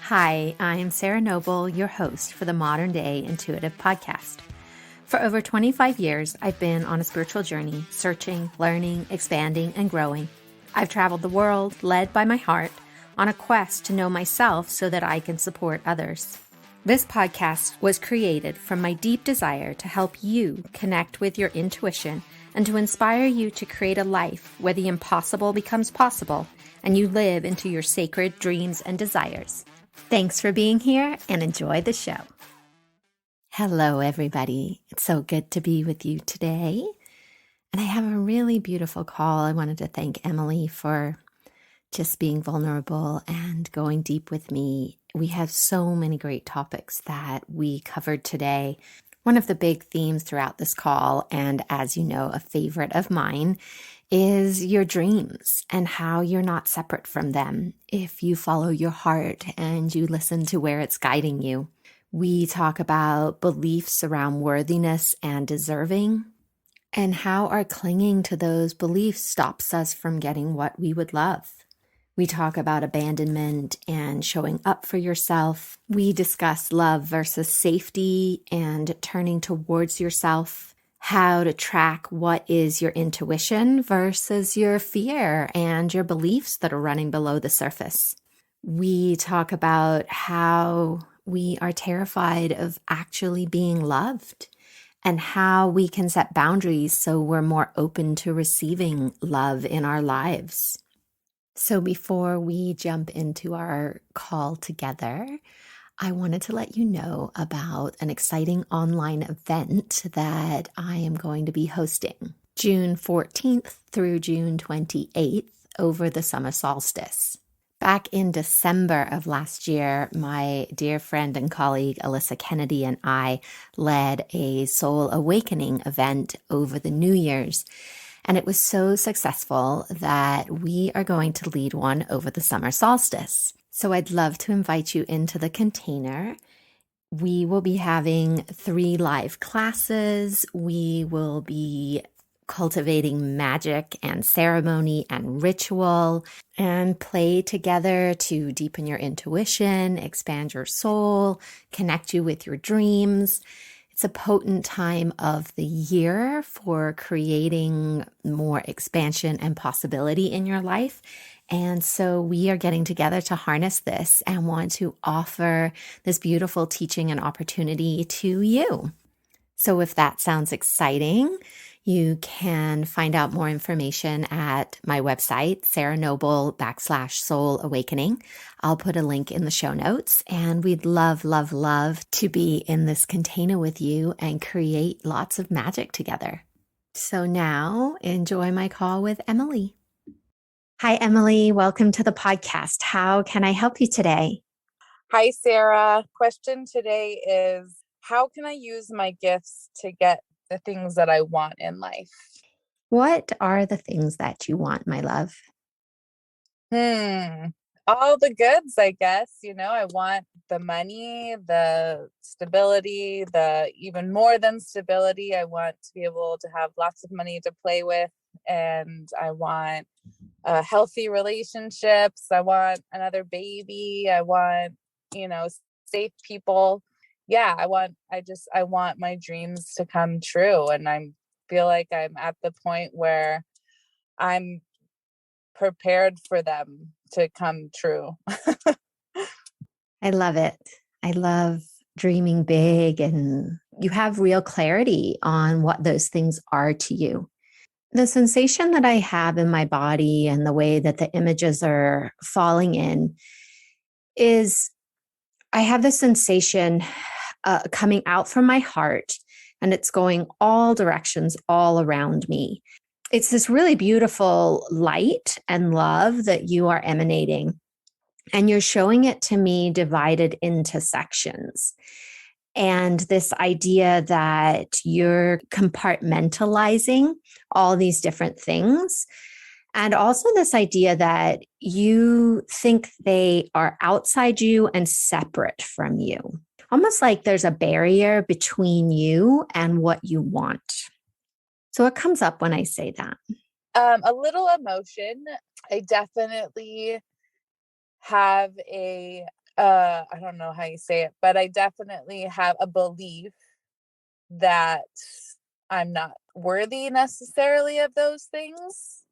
Hi, I'm Sarah Noble, your host for the Modern Day Intuitive Podcast. For over 25 years, I've been on a spiritual journey, searching, learning, expanding, and growing. I've traveled the world, led by my heart, on a quest to know myself so that I can support others. This podcast was created from my deep desire to help you connect with your intuition and to inspire you to create a life where the impossible becomes possible and you live into your sacred dreams and desires. Thanks for being here and enjoy the show. Hello, everybody. It's so good to be with you today. And I have a really beautiful call. I wanted to thank Emily for just being vulnerable and going deep with me. We have so many great topics that we covered today. One of the big themes throughout this call, and as you know, a favorite of mine, is your dreams and how you're not separate from them if you follow your heart and you listen to where it's guiding you. We talk about beliefs around worthiness and deserving and how our clinging to those beliefs stops us from getting what we would love. We talk about abandonment and showing up for yourself. We discuss love versus safety and turning towards yourself, how to track what is your intuition versus your fear and your beliefs that are running below the surface. We talk about how we are terrified of actually being loved and how we can set boundaries so we're more open to receiving love in our lives. So before we jump into our call together, I wanted to let you know about an exciting online event that I am going to be hosting June 14th through June 28th over the summer solstice. Back in December of last year, my dear friend and colleague Alyssa Kennedy and I led a soul awakening event over the New Year's. And it was so successful that we are going to lead one over the summer solstice. So I'd love to invite you into the container. We will be having 3 live classes. We will be cultivating magic and ceremony and ritual and play together to deepen your intuition, expand your soul, connect you with your dreams. It's a potent time of the year for creating more expansion and possibility in your life. And so we are getting together to harness this and want to offer this beautiful teaching and opportunity to you. So if that sounds exciting, you can find out more information at my website, sarahnoble.com/soul awakening. I'll put a link in the show notes, and we'd love, love, love to be in this container with you and create lots of magic together. So now enjoy my call with Emily. Hi, Emily. Welcome to the podcast. How can I help you today? Hi, Sarah. Question today is, how can I use my gifts to get the things that I want in life? What are the things that you want, my love? All the goods, I guess. I want the money, the stability, the even more than stability. I want to be able to have lots of money to play with, and I want healthy relationships. I want another baby. I want, safe people. Yeah, I want my dreams to come true. And I feel like I'm at the point where I'm prepared for them to come true. I love it. I love dreaming big, and you have real clarity on what those things are to you. The sensation that I have in my body and the way that the images are falling in is I have this sensation coming out from my heart, and it's going all directions all around me. It's this really beautiful light and love that you are emanating, and you're showing it to me divided into sections. And this idea that you're compartmentalizing all these different things. And also this idea that you think they are outside you and separate from you. Almost like there's a barrier between you and what you want. So what comes up when I say that? A little emotion. I definitely have a I don't know how you say it, but I definitely have a belief that I'm not worthy necessarily of those things,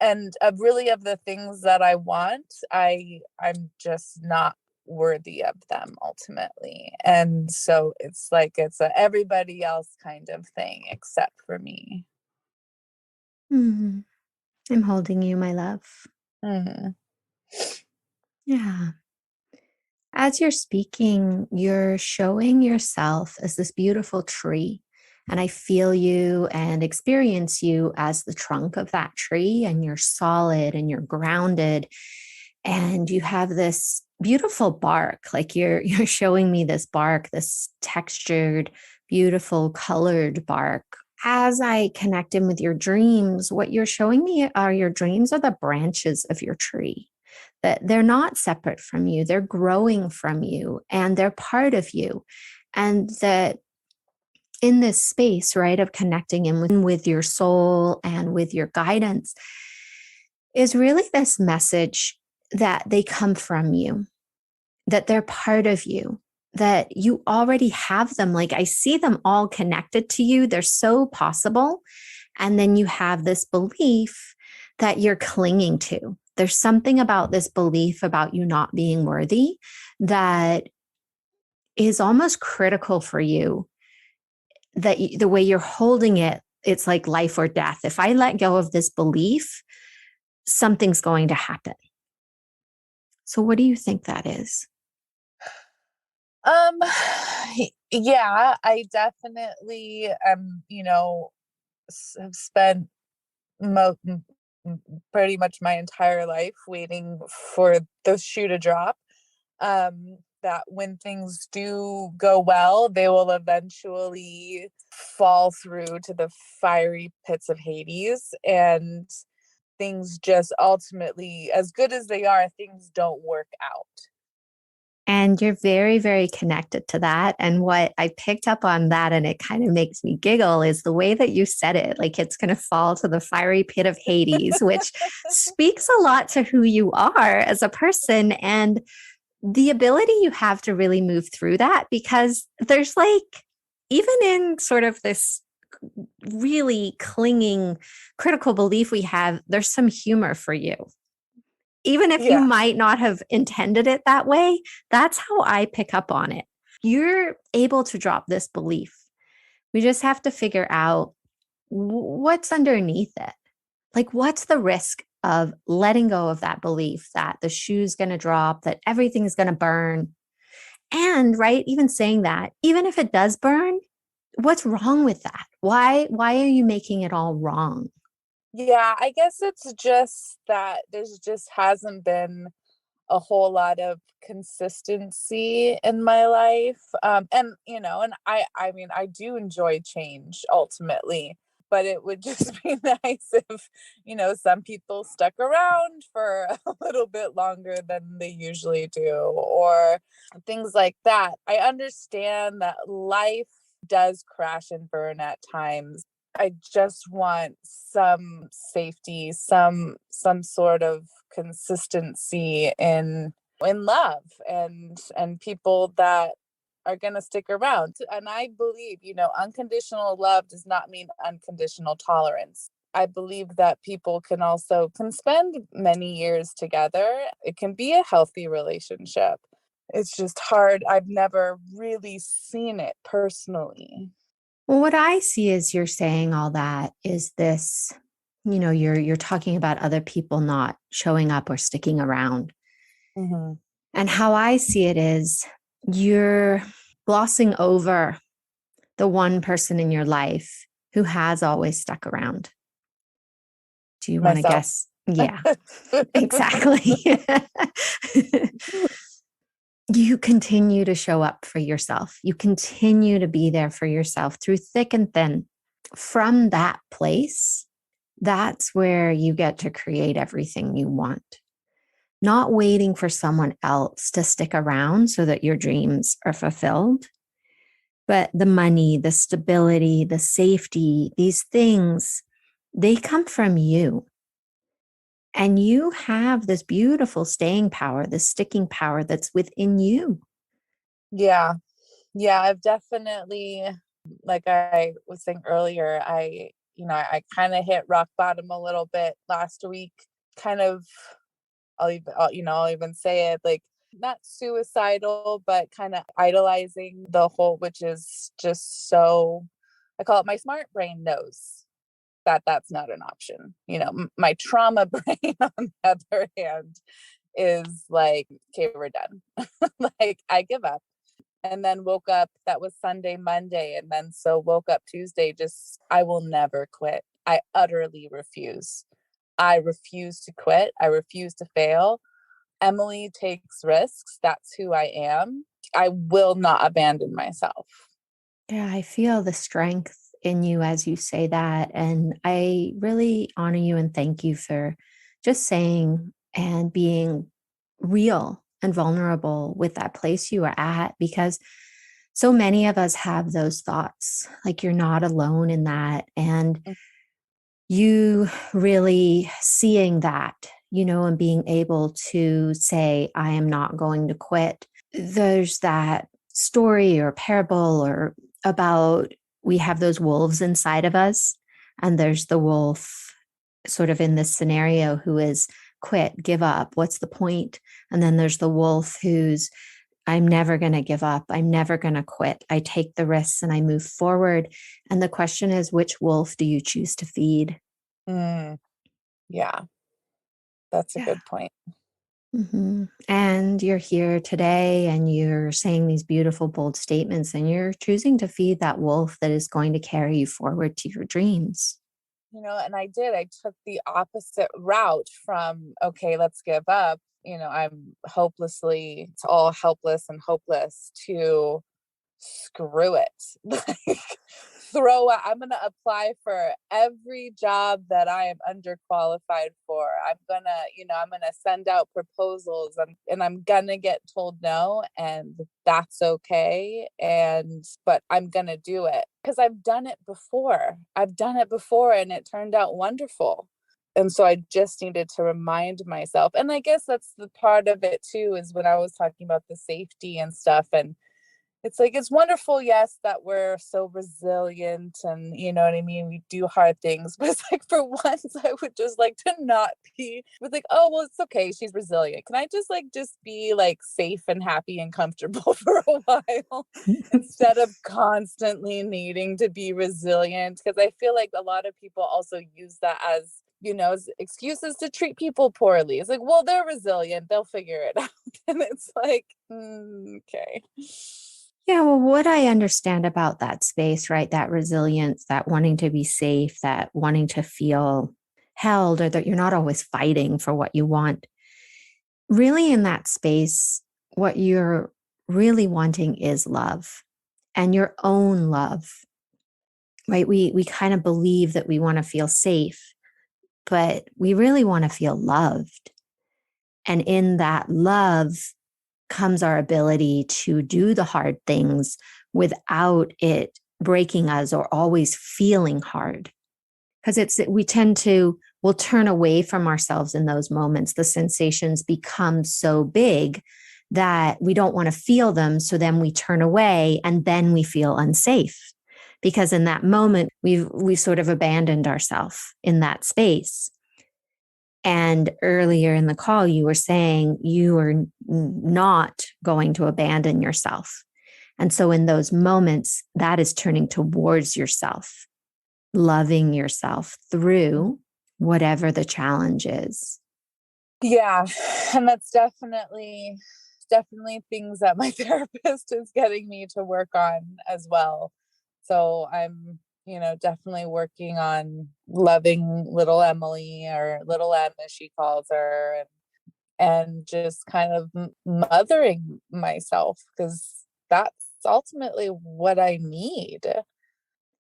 and of the things that I want, I'm just not worthy of them ultimately. And so it's like it's a everybody else kind of thing except for me. Hmm. I'm holding you, my love. Mm. Yeah. As you're speaking, you're showing yourself as this beautiful tree. And I feel you and experience you as the trunk of that tree, and you're solid and you're grounded. And you have this beautiful bark. Like you're showing me this bark, this textured, beautiful, colored bark. As I connect in with your dreams, what you're showing me are your dreams are the branches of your tree, that they're not separate from you, they're growing from you and they're part of you. And that in this space, right, of connecting in with your soul and with your guidance is really this message that they come from you, that they're part of you, that you already have them. Like I see them all connected to you. They're so possible. And then you have this belief that you're clinging to. There's something about this belief about you not being worthy that is almost critical for you, that the way you're holding it, it's like life or death. If I let go of this belief, something's going to happen. So, what do you think that is? Um, yeah, I definitely have spent mo- m- pretty much my entire life waiting for the shoe to drop. That when things do go well, they will eventually fall through to the fiery pits of Hades, and things just ultimately, as good as they are, things don't work out. And you're very, very connected to that. And what I picked up on that, and it kind of makes me giggle, is the way that you said it. Like it's going to fall to the fiery pit of Hades, which speaks a lot to who you are as a person and the ability you have to really move through that. Because there's like, even in sort of this really clinging critical belief we have, there's some humor for you, even if you Yeah. might not have intended it that way. That's how I pick up on it. You're able to drop this belief. We just have to figure out what's underneath it. Like, what's the risk of letting go of that belief that the shoe's going to drop, that everything's going to burn? And, right, even saying that, even if it does burn, what's wrong with that? Why are you making it all wrong? Yeah, I guess it's just that there's just hasn't been a whole lot of consistency in my life. And and I mean I do enjoy change ultimately, but it would just be nice if, some people stuck around for a little bit longer than they usually do, or things like that. I understand that life does crash and burn at times. I just want some safety, some sort of consistency in love, and people that are going to stick around. And I believe, unconditional love does not mean unconditional tolerance. I believe that people can spend many years together. It can be a healthy relationship. It's just hard. I've never really seen it personally. Well, what I see as you're saying all that is this, you're talking about other people not showing up or sticking around. Hmm. And how I see it is you're glossing over the one person in your life who has always stuck around. Do you want to Myself. guess? Yeah, exactly. You continue to show up for yourself. You continue to be there for yourself through thick and thin. From that place, that's where you get to create everything you want. Not waiting for someone else to stick around so that your dreams are fulfilled, but the money, the stability, the safety, these things, they come from you. And you have this beautiful staying power, this sticking power that's within you. Yeah. Yeah. I've definitely, like I was saying earlier, I kind of hit rock bottom a little bit last week. Kind of, I'll even say it, like, not suicidal, but kind of idolizing the whole, which is just so, I call it, my smart brain knows that that's not an option. My trauma brain, on the other hand, is like, okay, we're done. Like, I give up. And then woke up, that was Sunday, Monday. And then so woke up Tuesday, just, I will never quit. I utterly refuse. I refuse to quit. I refuse to fail. Emily takes risks. That's who I am. I will not abandon myself. Yeah, I feel the strength in you as you say that. And I really honor you and thank you for just saying and being real and vulnerable with that place you are at, because so many of us have those thoughts. Like, you're not alone in that. And you really seeing that, and being able to say, I am not going to quit. There's that story or parable or about, we have those wolves inside of us, and there's the wolf sort of in this scenario who is quit, give up, what's the point? And then there's the wolf who's, I'm never going to give up, I'm never going to quit, I take the risks and I move forward. And the question is, which wolf do you choose to feed? Mm, yeah, that's a Yeah. good point. And you're here today and you're saying these beautiful, bold statements, and you're choosing to feed that wolf that is going to carry you forward to your dreams. And I did. I took the opposite route from, okay, let's give up. I'm hopelessly, it's all helpless and hopeless, to screw it. Like, I'm going to apply for every job that I am underqualified for. I'm going to send out proposals, and I'm going to get told no, and that's okay. But I'm going to do it because I've done it before. And it turned out wonderful. And so I just needed to remind myself. And I guess that's the part of it too, is when I was talking about the safety and stuff. And it's like, it's wonderful, yes, that we're so resilient, and you know what I mean, we do hard things, but it's like, for once, I would just like to not be with, like, oh, well, it's okay, she's resilient. Can I just be like safe and happy and comfortable for a while, instead of constantly needing to be resilient? Because I feel like a lot of people also use that as, as excuses to treat people poorly. It's like, well, they're resilient, they'll figure it out. And it's like, okay. Yeah, well, what I understand about that space, right? That resilience, that wanting to be safe, that wanting to feel held, or that you're not always fighting for what you want. Really, in that space, what you're really wanting is love, and your own love, right? We kind of believe that we want to feel safe, but we really want to feel loved. And in that love comes our ability to do the hard things without it breaking us or always feeling hard. Because we'll turn away from ourselves in those moments. The sensations become so big that we don't want to feel them. So then we turn away, and then we feel unsafe, because in that moment, we've sort of abandoned ourselves in that space. And earlier in the call, you were saying you are not going to abandon yourself. And so in those moments, that is turning towards yourself, loving yourself through whatever the challenge is. Yeah. And that's definitely things that my therapist is getting me to work on as well. So I'm, definitely working on loving little Emily, or little Em as she calls her, and just kind of mothering myself, because that's ultimately what I need.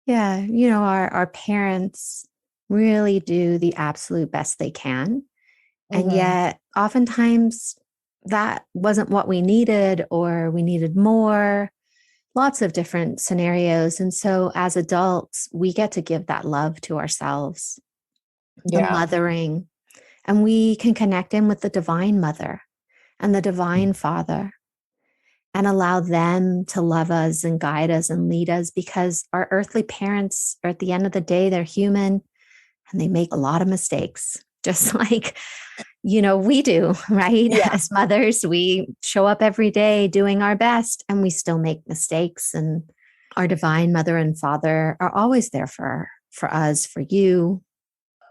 Yeah, our parents really do the absolute best they can. And Mm-hmm. yet, oftentimes, that wasn't what we needed, or we needed more, lots of different scenarios. And so, as adults, we get to give that love to ourselves, the Yeah. mothering. And we can connect in with the divine mother and the divine father and allow them to love us and guide us and lead us, because our earthly parents are, at the end of the day, they're human and they make a lot of mistakes, just like, we do, right? Yeah. As mothers, we show up every day doing our best and we still make mistakes. And our divine mother and father are always there for us, for you.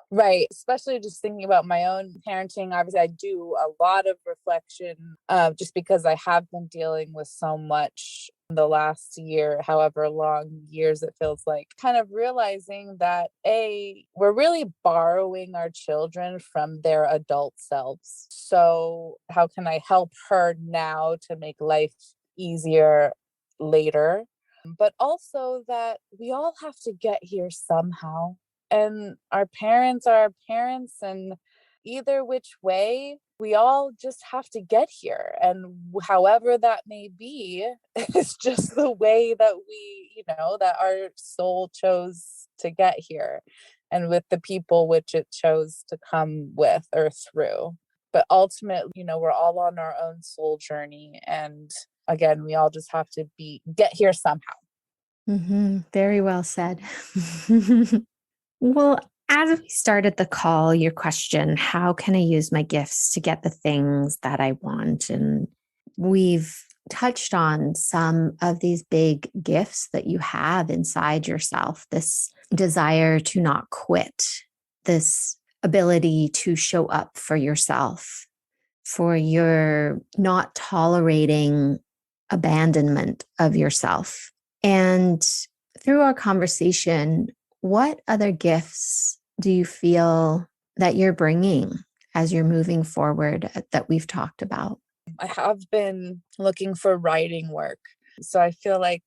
Right. Especially just thinking about my own parenting. Obviously, I do a lot of reflection just because I have been dealing with so much in the last year, however long years it feels like, kind of realizing that we're really borrowing our children from their adult selves. So how can I help her now to make life easier later? But also that we all have to get here somehow, and our parents are our parents, and either which way we all just have to get here, and however that may be is just the way that that our soul chose to get here, and with the people which it chose to come with or through. But ultimately, we're all on our own soul journey, and again, we all just have to get here somehow. Very well said. Well, as we started the call, your question, how can I use my gifts to get the things that I want? And we've touched on some of these big gifts that you have inside yourself, this desire to not quit, this ability to show up for yourself, for your not tolerating abandonment of yourself. And through our conversation, what other gifts do you feel that you're bringing as you're moving forward that we've talked about? I have been looking for writing work. So I feel like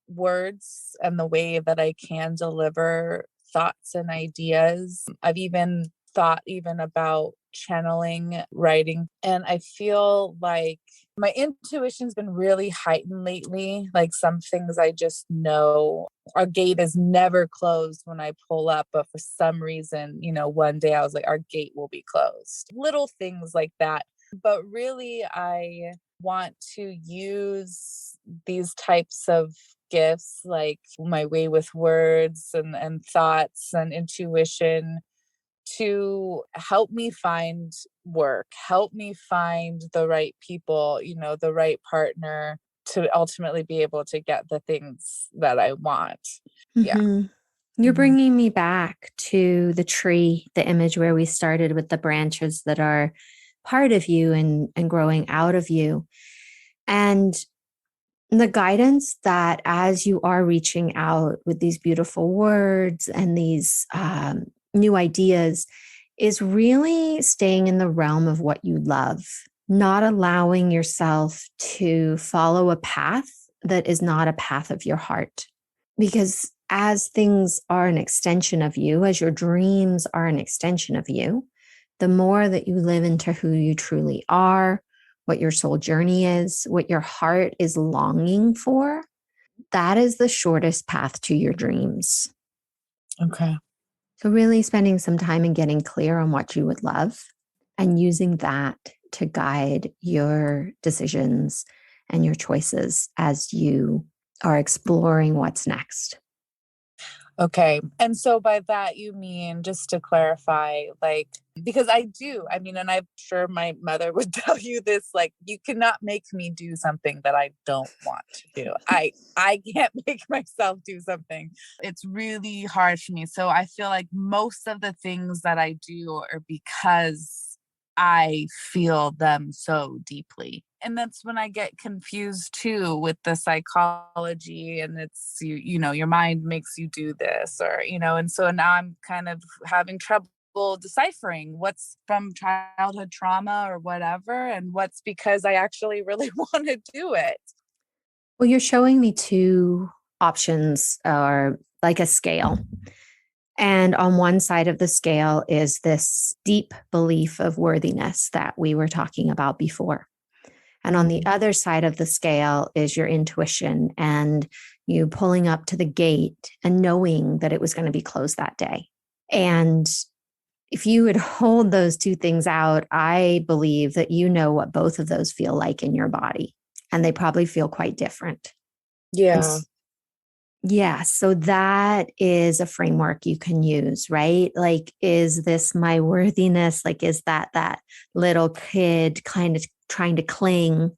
words and the way that I can deliver thoughts and ideas. I've even thought about channeling writing. And I feel like my intuition's been really heightened lately. Like some things I just know. Our gate is never closed when I pull up, but for some reason, one day I was like, our gate will be closed. Little things like that. But really, I want to use these types of gifts, like my way with words and thoughts and intuition, to help me find work, help me find the right people, the right partner, to ultimately be able to get the things that I want. Yeah. You're bringing me back to the tree, the image where we started, with the branches that are part of you and growing out of you. And the guidance that as you are reaching out with these beautiful words and these new ideas is really staying in the realm of what you love, not allowing yourself to follow a path that is not a path of your heart. Because as things are an extension of you, as your dreams are an extension of you, the more that you live into who you truly are, what your soul journey is, what your heart is longing for, that is the shortest path to your dreams. Okay. So really spending some time and getting clear on what you would love and using that to guide your decisions and your choices as you are exploring what's next. Okay. And so by that, you mean, just to clarify, like, because and I'm sure my mother would tell you this, like, you cannot make me do something that I don't want to do. I can't make myself do something. It's really hard for me. So I feel like most of the things that I do are because I feel them so deeply. And that's when I get confused too with the psychology, and it's your mind makes you do this, or and so now I'm kind of having trouble deciphering what's from childhood trauma or whatever, and what's because I actually really want to do it. Well, you're showing me two options, or like a scale. And on one side of the scale is this deep belief of worthiness that we were talking about before. And on the other side of the scale is your intuition and you pulling up to the gate and knowing that it was going to be closed that day. And if you would hold those two things out, I believe that you know what both of those feel like in your body, and they probably feel quite different. Yeah. Yeah. So that is a framework you can use, right? Like, is this my worthiness? Like, is that little kid kind of trying to cling?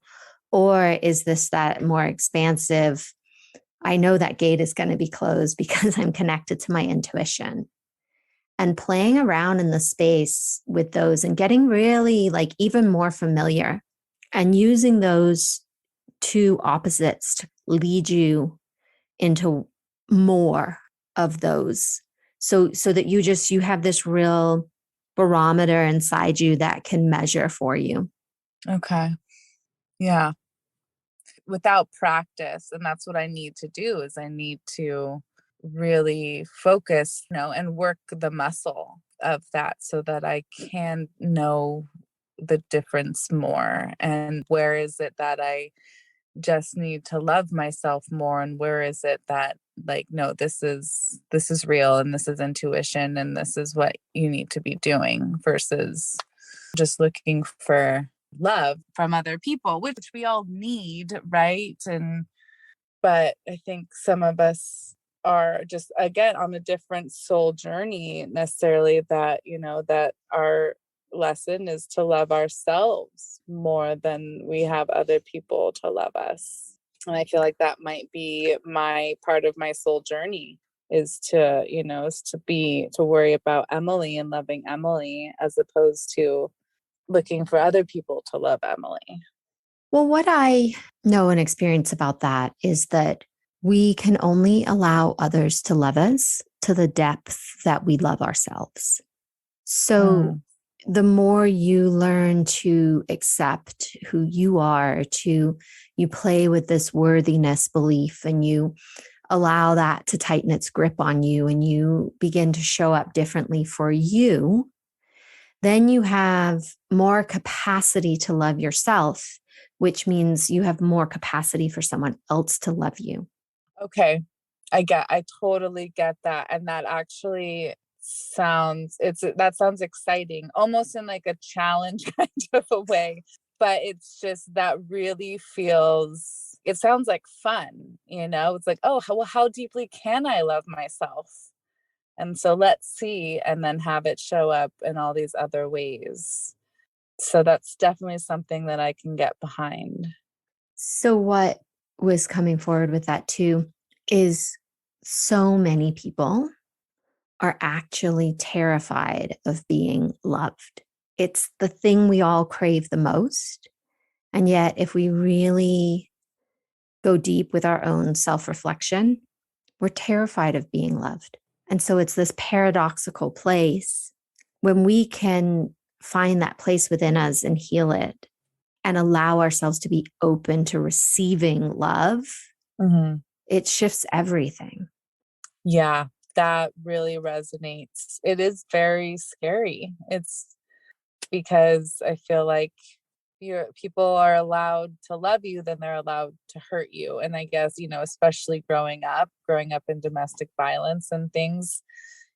Or is this that more expansive? I know that gate is going to be closed because I'm connected to my intuition. And playing around in the space with those and getting really like even more familiar and using those two opposites to lead you into more of those. So that you have this real barometer inside you that can measure for you. Okay. Yeah. Without practice, and that's what I need to do, is I need to really focus, and work the muscle of that so that I can know the difference more, and where is it that I just need to love myself more, and where is it that, like, no, this is real, and this is intuition, and this is what you need to be doing, versus just looking for love from other people, which we all need, right? But I think some of us are just, again, on a different soul journey, necessarily, that our lesson is to love ourselves more than we have other people to love us. And I feel like that might be my part of my soul journey, is to worry about Emily and loving Emily, as opposed to looking for other people to love Emily. Well, what I know and experience about that is that we can only allow others to love us to the depth that we love ourselves. So the more you learn to accept who you are, you play with this worthiness belief, and you allow that to tighten its grip on you, and you begin to show up differently for you, then you have more capacity to love yourself, which means you have more capacity for someone else to love you. Okay. I totally get that. And that actually that sounds exciting, almost in like a challenge kind of a way. But it's just that really it sounds like fun, It's like, oh, how deeply can I love myself? And so let's see, and then have it show up in all these other ways. So that's definitely something that I can get behind. So, what was coming forward with that too is so many people are actually terrified of being loved. It's the thing we all crave the most. And yet, if we really go deep with our own self reflection, we're terrified of being loved. And so it's this paradoxical place when we can find that place within us and heal it and allow ourselves to be open to receiving love, it shifts everything. Yeah, that really resonates. It is very scary. It's because I feel like people are allowed to love you, then they're allowed to hurt you. And I guess, especially growing up in domestic violence and things,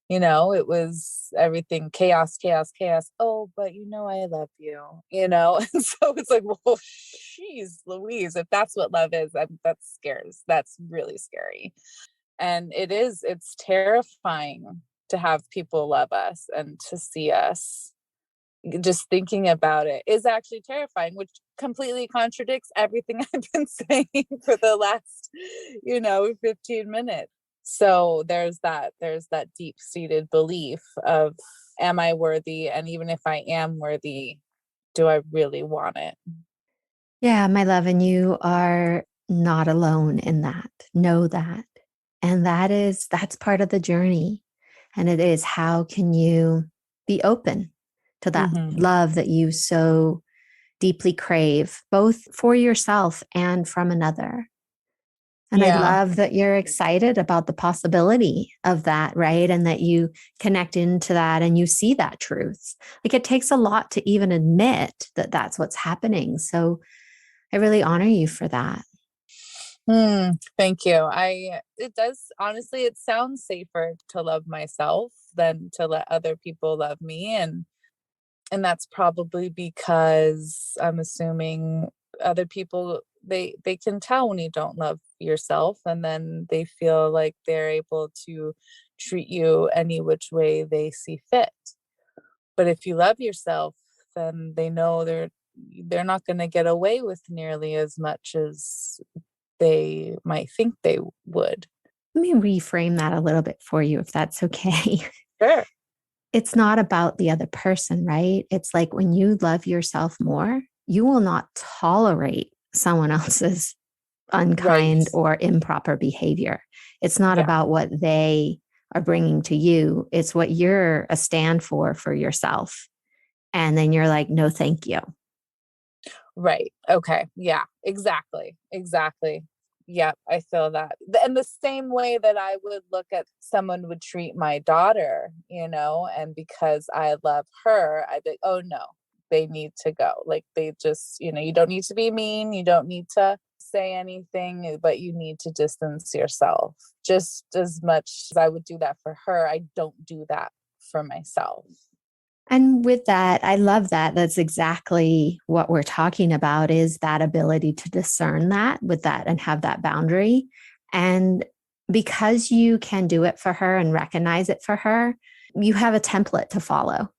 it was everything chaos, chaos, chaos. Oh, but I love you, And so it's like, well, geez, Louise, if that's what love is, that scares. That's really scary. And it's terrifying to have people love us and to see us. Just thinking about it is actually terrifying, which completely contradicts everything I've been saying for the last, 15 minutes. So there's that deep-seated belief of, am I worthy? And even if I am worthy, do I really want it? Yeah, my love, and you are not alone in that. Know that. And that's part of the journey. And it is, how can you be open to that love that you so deeply crave, both for yourself and from another? And I love that you're excited about the possibility of that, right? And that you connect into that and you see that truth. Like, it takes a lot to even admit that that's what's happening. So I really honor you for that. Thank you. It does, honestly, it sounds safer to love myself than to let other people love me. And that's probably because I'm assuming other people, they can tell when you don't love yourself, and then they feel like they're able to treat you any which way they see fit. But if you love yourself, then they know they're not going to get away with nearly as much as they might think they would. Let me reframe that a little bit for you, if that's okay. Sure. It's not about the other person, right? It's like when you love yourself more, you will not tolerate someone else's unkind Right. or improper behavior. It's not Yeah. about what they are bringing to you, it's what you're a stand for yourself. And then you're like, no, thank you. Right. Okay. Yeah, exactly. Exactly. Yeah, I feel that. And the same way that I would look at someone would treat my daughter, and because I love her, I'd be, oh no, they need to go. Like they just, you don't need to be mean. You don't need to say anything, but you need to distance yourself just as much as I would do that for her. I don't do that for myself. And with that, I love that. That's exactly what we're talking about, is that ability to discern that with that and have that boundary. And because you can do it for her and recognize it for her, you have a template to follow.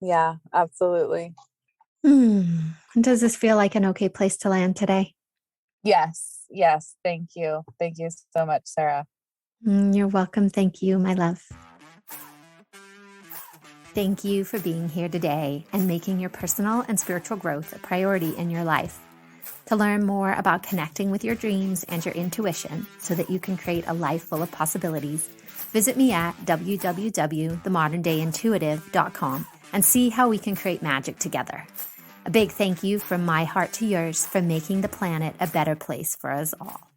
Yeah, absolutely. Does this feel like an okay place to land today? Yes. Yes. Thank you. Thank you so much, Sarah. You're welcome. Thank you, my love. Thank you for being here today and making your personal and spiritual growth a priority in your life. To learn more about connecting with your dreams and your intuition so that you can create a life full of possibilities, visit me at www.themoderndayintuitive.com and see how we can create magic together. A big thank you from my heart to yours for making the planet a better place for us all.